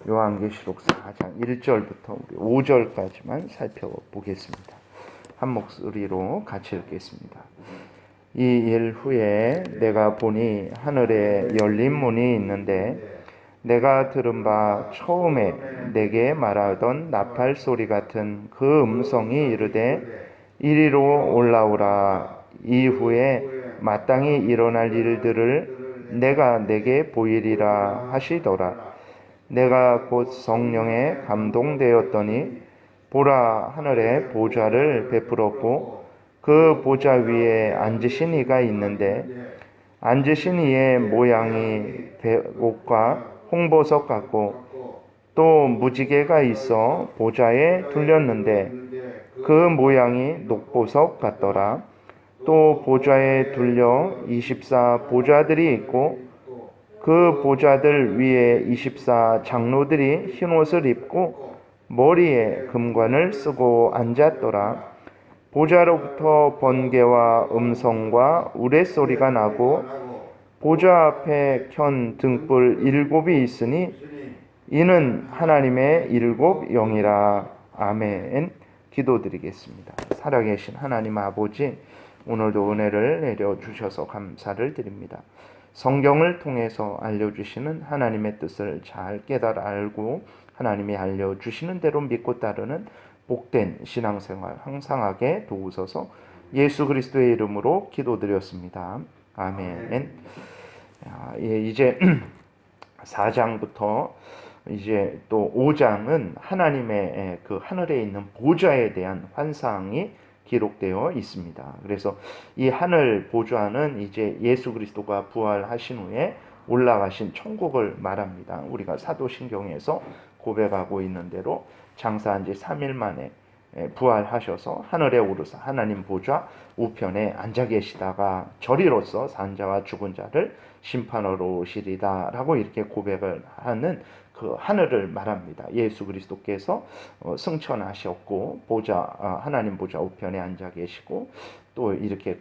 요한계시록 4장 1절부터 5절까지만 살펴보겠습니다. 한 목소리로 같이 읽겠습니다. 이 일 후에 내가 보니 하늘에 열린 문이 있는데 내가 들은 바 처음에 내게 말하던 나팔 소리 같은 그 음성이 이르되 이리로 올라오라. 이후에 마땅히 일어날 일들을 내가 내게 보이리라 하시더라. 내가 곧 성령에 감동되었더니 보라, 하늘에 보좌를 베풀었고 그 보좌 위에 앉으신 이가 있는데 앉으신 이의 모양이 백옷과 홍보석 같고 또 무지개가 있어 보좌에 둘렸는데 그 모양이 녹보석 같더라. 또 보좌에 둘려 24 보좌들이 있고 그 보좌들 위에 24 장로들이 흰옷을 입고 머리에 금관을 쓰고 앉았더라. 보좌로부터 번개와 음성과 우레소리가 나고 보좌 앞에 켠 등불 7이 있으니 이는 하나님의 7 영이라. 아멘. 기도드리겠습니다. 살아계신 하나님 아버지, 오늘도 은혜를 내려주셔서 감사를 드립니다. 성경을 통해서 알려주시는 하나님의 뜻을 잘 깨달아 알고 하나님이 알려주시는 대로 믿고 따르는 복된 신앙생활 항상하게 도우소서. 예수 그리스도의 이름으로 기도드렸습니다. 아멘. 이제 4장부터 이제 또 5장은 하나님의 그 하늘에 있는 보좌에 대한 환상이 기록되어 있습니다. 그래서 이 하늘 보좌는 이제 예수 그리스도가 부활하신 후에 올라가신 천국을 말합니다. 우리가 사도신경에서 고백하고 있는 대로 장사한 지 3일 만에 부활하셔서 하늘에 오르사 하나님 보좌 우편에 앉아 계시다가 저리로서 산자와 죽은 자를 심판하러 오시리다 라고 이렇게 고백을 하는 그 하늘을 말합니다. 예수 그리스도께서 승천하셨고 하나님 보좌 우편에 앉아 계시고 또 이렇게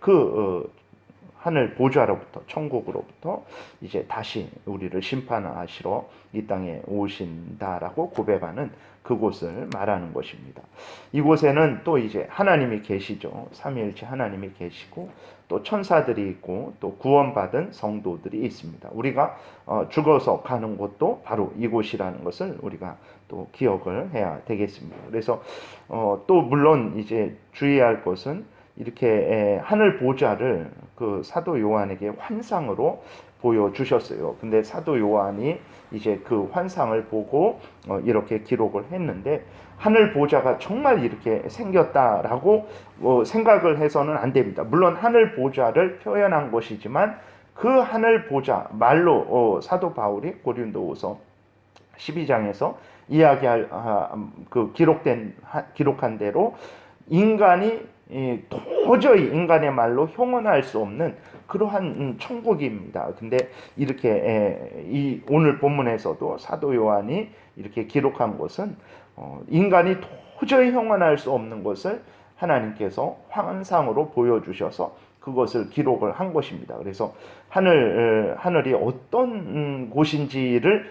하늘 보좌로부터 천국으로부터 이제 다시 우리를 심판하시러 이 땅에 오신다라고 고백하는 그곳을 말하는 것입니다. 이곳에는 또 이제 하나님이 계시죠. 삼위일체 하나님이 계시고 또 천사들이 있고 또 구원받은 성도들이 있습니다. 우리가 죽어서 가는 곳도 바로 이곳이라는 것을 우리가 또 기억을 해야 되겠습니다. 그래서 또 물론 이제 주의할 것은 이렇게 하늘 보좌를 그 사도 요한에게 환상으로 보여주셨어요. 근데 사도 요한이 이제 그 환상을 보고 이렇게 기록을 했는데 하늘 보좌가 정말 이렇게 생겼다라고 생각을 해서는 안 됩니다. 물론 하늘 보좌를 표현한 것이지만 그 하늘 보좌 말로 사도 바울이 고린도후서 12장에서 기록한 대로 인간이 도저히 인간의 말로 형언할 수 없는 그러한 천국입니다. 근데 이렇게 오늘 본문에서도 사도 요한이 이렇게 기록한 것은 인간이 도저히 형언할 수 없는 것을 하나님께서 환상으로 보여주셔서 그것을 기록을 한 것입니다. 그래서 하늘이 어떤 곳인지를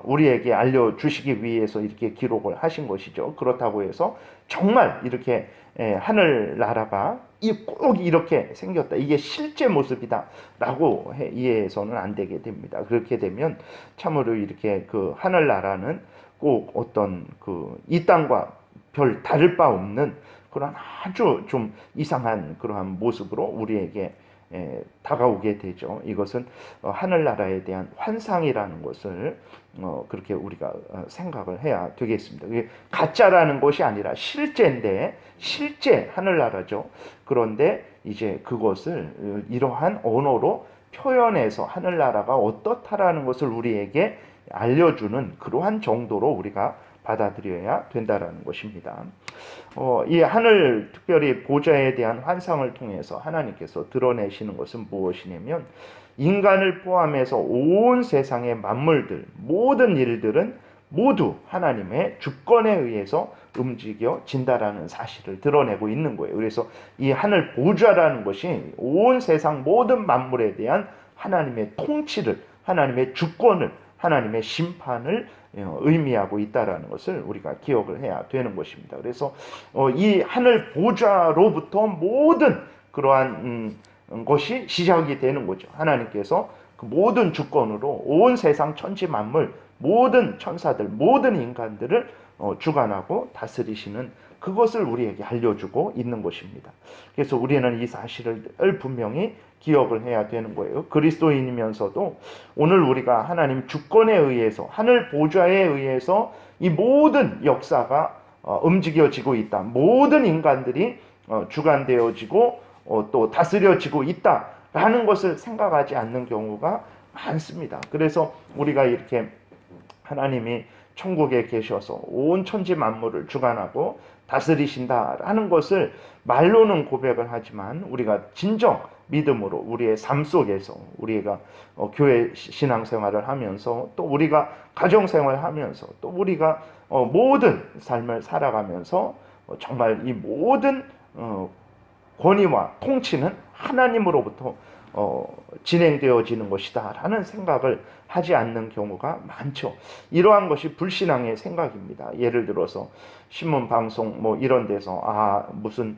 우리에게 알려주시기 위해서 이렇게 기록을 하신 것이죠. 그렇다고 해서 정말 이렇게 하늘나라가 꼭 이렇게 생겼다, 이게 실제 모습이다 라고 이해해서는 안 되게 됩니다. 그렇게 되면 참으로 이렇게 그 하늘나라는 꼭 어떤 이 땅과 별 다를 바 없는 그런 아주 좀 이상한 그러한 모습으로 우리에게 다가오게 되죠. 이것은 하늘나라에 대한 환상이라는 것을 그렇게 우리가 생각을 해야 되겠습니다. 이게 가짜라는 것이 아니라 실제인데 실제 하늘나라죠. 그런데 이제 그것을 이러한 언어로 표현해서 하늘나라가 어떻다라는 것을 우리에게 알려주는 그러한 정도로 우리가 받아들여야 된다라는 것입니다. 이 하늘 특별히 보좌에 대한 환상을 통해서 하나님께서 드러내시는 것은 무엇이냐면 인간을 포함해서 온 세상의 만물들, 모든 일들은 모두 하나님의 주권에 의해서 움직여진다라는 사실을 드러내고 있는 거예요. 그래서 이 하늘 보좌라는 것이 온 세상 모든 만물에 대한 하나님의 통치를, 하나님의 주권을 하나님의 심판을 의미하고 있다라는 것을 우리가 기억을 해야 되는 것입니다. 그래서 이 하늘 보좌로부터 모든 그러한 것이 시작이 되는 거죠. 하나님께서 그 모든 주권으로 온 세상 천지 만물, 모든 천사들, 모든 인간들을 주관하고 다스리시는 그것을 우리에게 알려주고 있는 것입니다. 그래서 우리는 이 사실을 분명히 기억을 해야 되는 거예요. 그리스도인이면서도 오늘 우리가 하나님 주권에 의해서, 하늘 보좌에 의해서 이 모든 역사가 움직여지고 있다. 모든 인간들이 주관되어지고 또 다스려지고 있다라는 것을 생각하지 않는 경우가 많습니다. 그래서 우리가 이렇게 하나님이 천국에 계셔서 온 천지 만물을 주관하고 다스리신다라는 것을 말로는 고백을 하지만 우리가 진정 믿음으로 우리의 삶 속에서 우리가 교회 신앙생활을 하면서 또 우리가 가정생활을 하면서 또 우리가 모든 삶을 살아가면서 정말 이 모든 권위와 통치는 하나님으로부터 진행되어지는 것이다 라는 생각을 하지 않는 경우가 많죠. 이러한 것이 불신앙의 생각입니다. 예를 들어서 신문 방송 뭐 이런 데서 무슨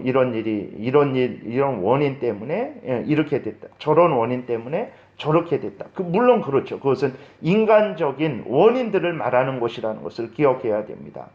이런 일이 이런 원인 때문에 이렇게 됐다, 저런 원인 때문에 저렇게 됐다. 물론 그렇죠. 그것은 인간적인 원인들을 말하는 것이라는 것을 기억해야 됩니다.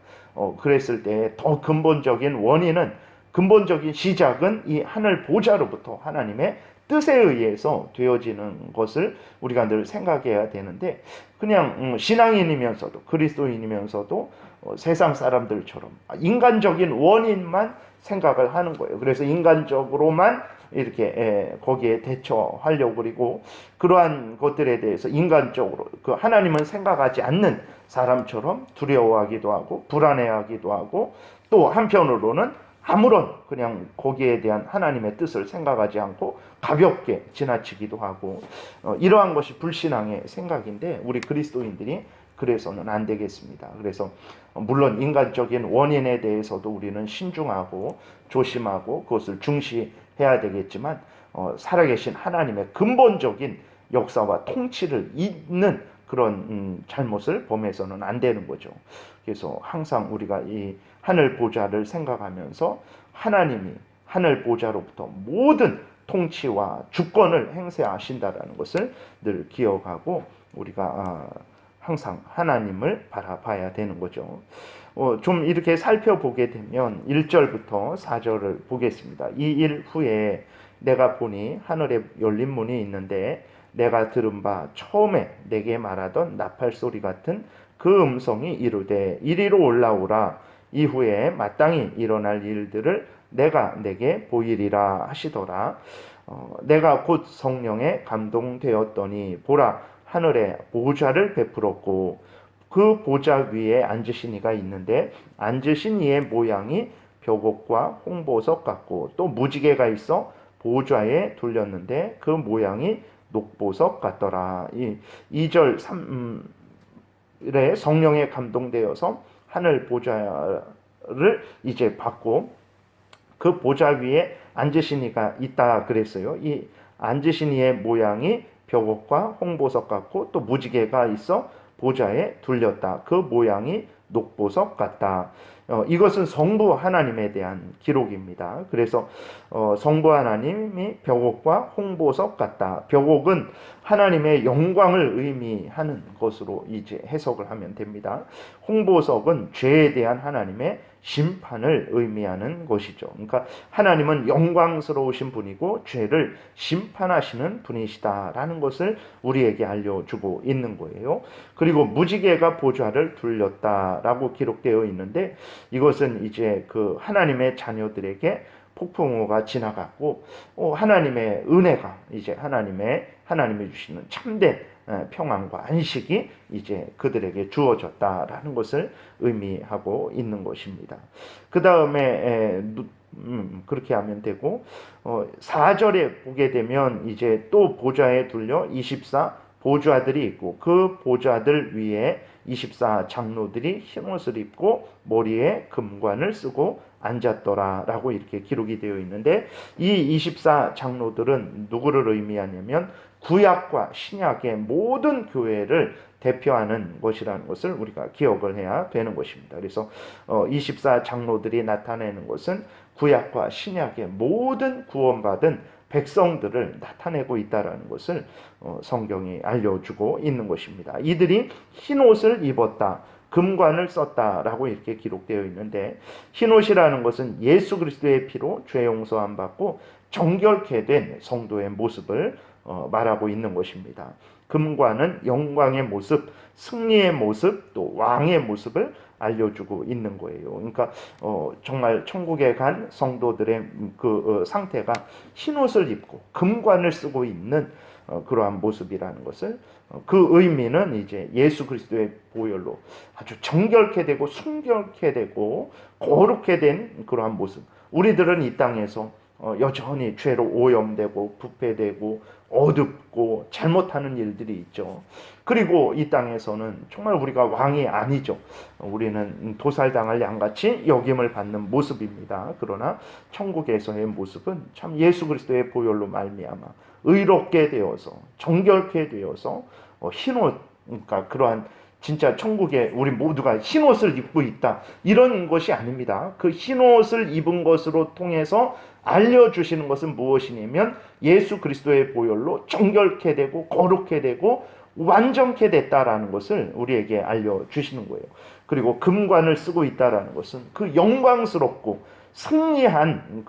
그랬을 때 더 근본적인 원인은, 근본적인 시작은 이 하늘 보좌로부터 하나님의 뜻에 의해서 되어지는 것을 우리가 늘 생각해야 되는데, 그냥 신앙인이면서도 그리스도인이면서도 세상 사람들처럼 인간적인 원인만 생각을 하는 거예요. 그래서 인간적으로만 이렇게 거기에 대처하려고, 그리고 그러한 것들에 대해서 인간적으로 그 하나님은 생각하지 않는 사람처럼 두려워하기도 하고 불안해하기도 하고, 또 한편으로는 아무런 그냥 거기에 대한 하나님의 뜻을 생각하지 않고 가볍게 지나치기도 하고, 이러한 것이 불신앙의 생각인데 우리 그리스도인들이 그래서는 안 되겠습니다. 그래서 물론 인간적인 원인에 대해서도 우리는 신중하고 조심하고 그것을 중시해야 되겠지만 살아계신 하나님의 근본적인 역사와 통치를 잇는 그런 잘못을 범해서는 안 되는 거죠. 그래서 항상 우리가 이 하늘 보좌를 생각하면서 하나님이 하늘 보좌로부터 모든 통치와 주권을 행사하신다라는 것을 늘 기억하고 우리가 항상 하나님을 바라봐야 되는 거죠. 좀 이렇게 살펴보게 되면 1절부터 4절을 보겠습니다. 이 일 후에 내가 보니 하늘에 열린 문이 있는데 내가 들은 바 처음에 내게 말하던 나팔 소리 같은 그 음성이 이르되 이리로 올라오라. 이후에 마땅히 일어날 일들을 내가 내게 보이리라 하시더라. 내가 곧 성령에 감동되었더니 보라, 하늘에 보좌를 베풀었고 그 보좌 위에 앉으신 이가 있는데 앉으신 이의 모양이 벽옥과 홍보석 같고 또 무지개가 있어 보좌에 둘렸는데 그 모양이 녹보석 같더라. 이 2절 3절에 성령에 감동되어서 하늘 보좌를 이제 받고 그 보좌 위에 앉으신 이가 있다 그랬어요. 이 앉으신 이의 모양이 벽옥과 홍보석 같고 또 무지개가 있어 보좌에 둘렸다. 그 모양이 녹보석 같다. 이것은 성부 하나님에 대한 기록입니다. 그래서 성부 하나님이 벽옥과 홍보석 같다. 벽옥은 하나님의 영광을 의미하는 것으로 이제 해석을 하면 됩니다. 홍보석은 죄에 대한 하나님의 심판을 의미하는 것이죠. 그러니까 하나님은 영광스러우신 분이고 죄를 심판하시는 분이시다라는 것을 우리에게 알려주고 있는 거예요. 그리고 무지개가 보좌를 둘렸다라고 기록되어 있는데 이것은 이제 그 하나님의 자녀들에게 폭풍우가 지나갔고 하나님의 은혜가 이제 하나님이 주시는 참된 평안과 안식이 이제 그들에게 주어졌다라는 것을 의미하고 있는 것입니다. 그 다음에 그렇게 하면 되고 4절에 보게 되면 이제 또 보좌에 둘려 24 보좌들이 있고 그 보좌들 위에 24 장로들이 흰옷을 입고 머리에 금관을 쓰고 앉았더라라고 이렇게 기록이 되어 있는데, 이 24 장로들은 누구를 의미하냐면 구약과 신약의 모든 교회를 대표하는 것이라는 것을 우리가 기억을 해야 되는 것입니다. 그래서 24 장로들이 나타내는 것은 구약과 신약의 모든 구원받은 백성들을 나타내고 있다라는 것을 성경이 알려주고 있는 것입니다. 이들이 흰옷을 입었다, 금관을 썼다라고 이렇게 기록되어 있는데, 흰옷이라는 것은 예수 그리스도의 피로 죄 용서함 받고 정결케 된 성도의 모습을 말하고 있는 것입니다. 금관은 영광의 모습, 승리의 모습, 또 왕의 모습을 알려주고 있는 거예요. 그러니까 정말 천국에 간 성도들의 그 상태가 흰옷을 입고 금관을 쓰고 있는 그러한 모습이라는 것을, 그 의미는 이제 예수 그리스도의 보혈로 아주 정결케 되고 순결케 되고 거룩케 된 그러한 모습. 우리들은 이 땅에서 여전히 죄로 오염되고 부패되고 어둡고 잘못하는 일들이 있죠. 그리고 이 땅에서는 정말 우리가 왕이 아니죠. 우리는 도살당할 양같이 여김을 받는 모습입니다. 그러나 천국에서의 모습은 참 예수 그리스도의 보혈로 말미암아 의롭게 되어서 정결케 되어서 흰옷, 그러니까 그러한 진짜 천국에 우리 모두가 흰옷을 입고 있다, 이런 것이 아닙니다. 그 흰옷을 입은 것으로 통해서 알려주시는 것은 무엇이냐면 예수 그리스도의 보혈로 정결케 되고 거룩케 되고 완전케 됐다라는 것을 우리에게 알려주시는 거예요. 그리고 금관을 쓰고 있다라는 것은 그 영광스럽고 승리한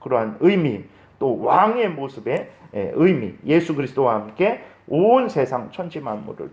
그러한 의미, 또 왕의 모습의 의미, 예수 그리스도와 함께 온 세상 천지 만물을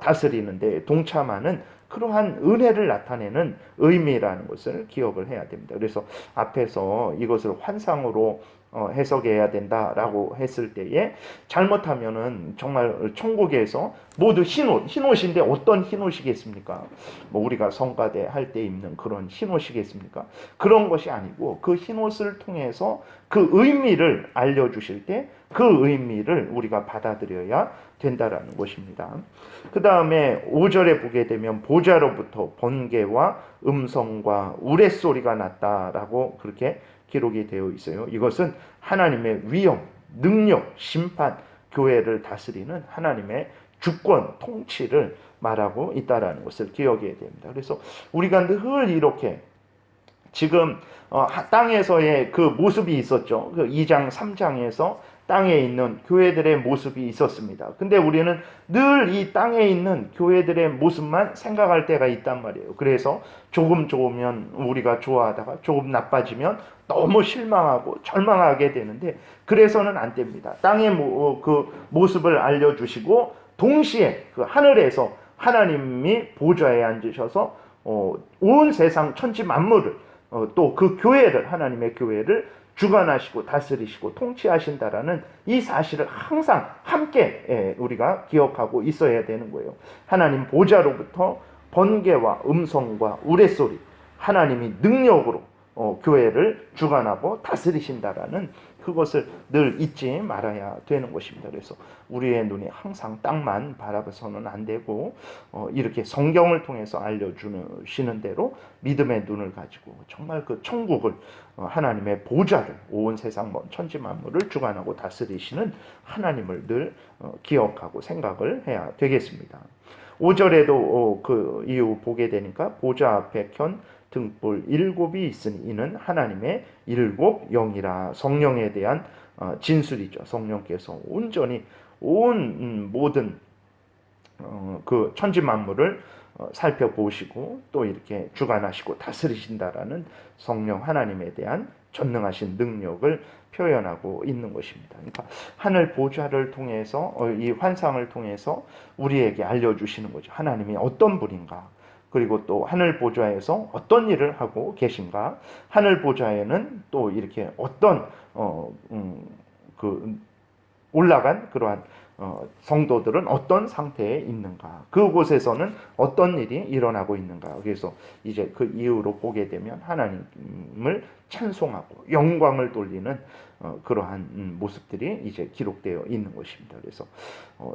다스리는 데 동참하는 그러한 은혜를 나타내는 의미라는 것을 기억을 해야 됩니다. 그래서 앞에서 이것을 환상으로 해석해야 된다라고 했을 때에, 잘못하면은 정말 천국에서 모두 흰옷인데 어떤 흰옷이겠습니까? 뭐 우리가 성가대 할 때 입는 그런 흰옷이겠습니까? 그런 것이 아니고 그 흰옷을 통해서 그 의미를 알려주실 때 그 의미를 우리가 받아들여야 된다라는 것입니다. 그 다음에 5절에 보게 되면 보좌로부터 번개와 음성과 우레소리가 났다라고 그렇게 기록이 되어 있어요. 이것은 하나님의 위엄, 능력, 심판, 교회를 다스리는 하나님의 주권, 통치를 말하고 있다라는 것을 기억해야 됩니다. 그래서 우리가 늘 이렇게 지금 땅에서의 그 모습이 있었죠. 그 2장, 3장에서 땅에 있는 교회들의 모습이 있었습니다. 근데 우리는 늘 이 땅에 있는 교회들의 모습만 생각할 때가 있단 말이에요. 그래서 조금 좋으면 우리가 좋아하다가 조금 나빠지면 너무 실망하고 절망하게 되는데, 그래서는 안 됩니다. 땅의 그 모습을 알려주시고 동시에 그 하늘에서 하나님이 보좌에 앉으셔서 온 세상 천지 만물을 또 그 교회를, 하나님의 교회를 주관하시고 다스리시고 통치하신다라는 이 사실을 항상 함께 우리가 기억하고 있어야 되는 거예요. 하나님 보좌로부터 번개와 음성과 우레소리, 하나님이 능력으로 교회를 주관하고 다스리신다라는 그것을 늘 잊지 말아야 되는 것입니다. 그래서 우리의 눈이 항상 땅만 바라봐서는 안 되고 이렇게 성경을 통해서 알려주시는 대로 믿음의 눈을 가지고 정말 그 천국을, 하나님의 보좌를, 온 세상 천지 만물을 주관하고 다스리시는 하나님을 늘 기억하고 생각을 해야 되겠습니다. 5절에도 그 이후 보게 되니까 보좌 앞에 켠 등불 7이 있으니 이는 하나님의 7 영이라, 성령에 대한 진술이죠. 성령께서 온전히 온 모든 그 천지 만물을 살펴보시고 또 이렇게 주관하시고 다스리신다라는 성령 하나님에 대한 전능하신 능력을 표현하고 있는 것입니다. 그러니까 하늘 보좌를 통해서, 이 환상을 통해서 우리에게 알려주시는 거죠. 하나님이 어떤 분인가, 그리고 또 하늘 보좌에서 어떤 일을 하고 계신가, 하늘 보좌에는 또 이렇게 어떤 그 올라간 그러한 성도들은 어떤 상태에 있는가, 그곳에서는 어떤 일이 일어나고 있는가. 그래서 이제 그 이후로 보게 되면 하나님을 찬송하고 영광을 돌리는 그러한 모습들이 이제 기록되어 있는 것입니다. 그래서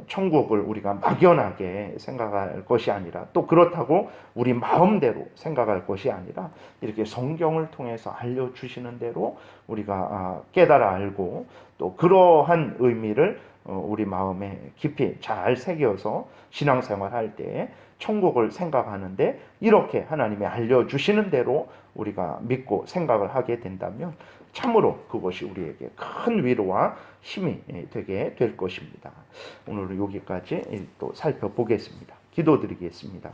천국을 우리가 막연하게 생각할 것이 아니라, 또 그렇다고 우리 마음대로 생각할 것이 아니라, 이렇게 성경을 통해서 알려주시는 대로 우리가 깨달아 알고, 또 그러한 의미를 우리 마음에 깊이 잘 새겨서 신앙생활할 때 천국을 생각하는데, 이렇게 하나님이 알려주시는 대로 우리가 믿고 생각을 하게 된다면 참으로 그것이 우리에게 큰 위로와 힘이 되게 될 것입니다. 오늘은 여기까지 또 살펴보겠습니다. 기도드리겠습니다.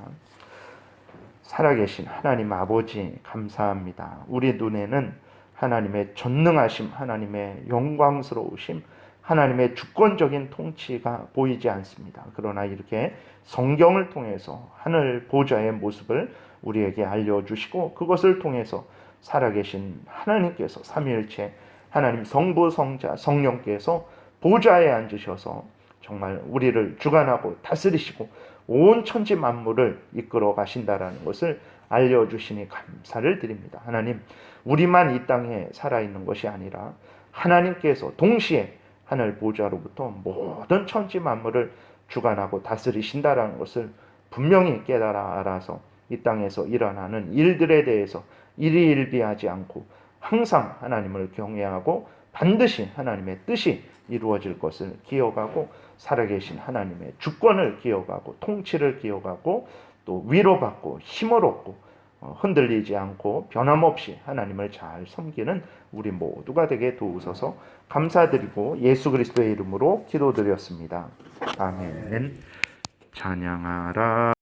살아계신 하나님 아버지, 감사합니다. 우리 눈에는 하나님의 전능하심, 하나님의 영광스러우심, 하나님의 주권적인 통치가 보이지 않습니다. 그러나 이렇게 성경을 통해서 하늘 보좌의 모습을 우리에게 알려주시고, 그것을 통해서 살아계신 하나님께서 삼위일체 하나님 성부 성자 성령께서 보좌에 앉으셔서 정말 우리를 주관하고 다스리시고 온 천지 만물을 이끌어 가신다라는 것을 알려주시니 감사를 드립니다. 하나님, 우리만 이 땅에 살아있는 것이 아니라 하나님께서 동시에 하늘 보좌로부터 모든 천지 만물을 주관하고 다스리신다라는 것을 분명히 깨달아 알아서 이 땅에서 일어나는 일들에 대해서 일희일비하지 않고 항상 하나님을 경외하고 반드시 하나님의 뜻이 이루어질 것을 기억하고, 살아계신 하나님의 주권을 기억하고 통치를 기억하고, 또 위로받고 힘을 얻고 흔들리지 않고 변함없이 하나님을 잘 섬기는 우리 모두가 되게 도우소서. 감사드리고 예수 그리스도의 이름으로 기도드렸습니다. 아멘. 찬양하라.